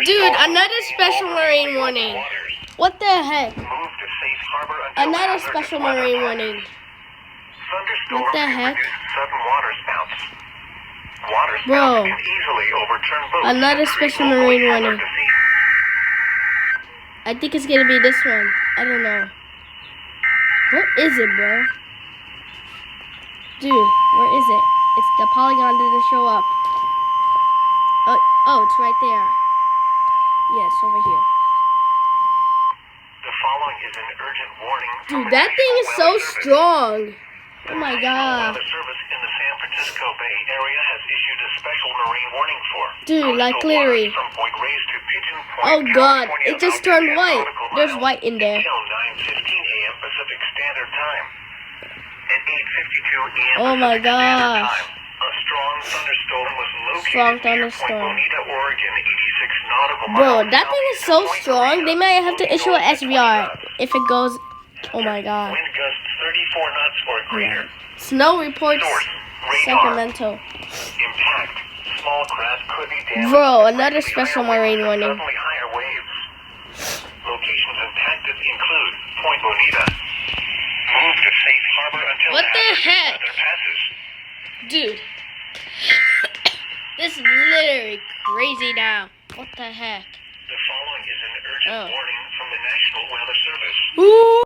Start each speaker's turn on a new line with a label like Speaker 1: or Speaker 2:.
Speaker 1: Dude, another special marine warning. What the heck? Another special marine warning. What the heck? Bro, another special marine warning. I think it's gonna be this one. I don't know. Where is it, bro? Dude, where is it? It's the polygon didn't show up. Oh, it's right there. Yeah, it's over here.
Speaker 2: The following is an urgent warning.
Speaker 1: Dude, that thing is so strong. Oh my god.
Speaker 2: The service in the San Francisco Bay Area has issued a special marine warning for
Speaker 1: Dude, like clearly.
Speaker 2: from Point Reyes to Pigeon Point,
Speaker 1: Oh god,
Speaker 2: California,
Speaker 1: it just turned white. There's white in there.
Speaker 2: Until 9:15 a.m. Pacific Standard Time. At 8:52 a.m.
Speaker 1: Oh my
Speaker 2: Pacific Standard
Speaker 1: gosh.
Speaker 2: Time, a strong thunderstorm was located
Speaker 1: Strong
Speaker 2: near Point
Speaker 1: thunderstorm.
Speaker 2: Bonita, Oregon, 86 nautical miles.
Speaker 1: Bro, that thing is so
Speaker 2: Point
Speaker 1: strong.
Speaker 2: Bonita,
Speaker 1: They might have to issue an
Speaker 2: located
Speaker 1: SVR if it goes. Oh my god.
Speaker 2: Wind gusts 34 knots or greater.
Speaker 1: Snow reports
Speaker 2: Source, radar.
Speaker 1: Sacramento.
Speaker 2: Impact. Small craft could be damaged.
Speaker 1: Bro, another special marine warning.
Speaker 2: Suddenly higher waves. Locations impacted include Point Bonita. Move to safe harbor until
Speaker 1: What the heck?
Speaker 2: weather passes.
Speaker 1: Dude. This is literally crazy now. What the heck?
Speaker 2: The following is an urgent
Speaker 1: Oh.
Speaker 2: warning from the National Weather Service.
Speaker 1: Ooh.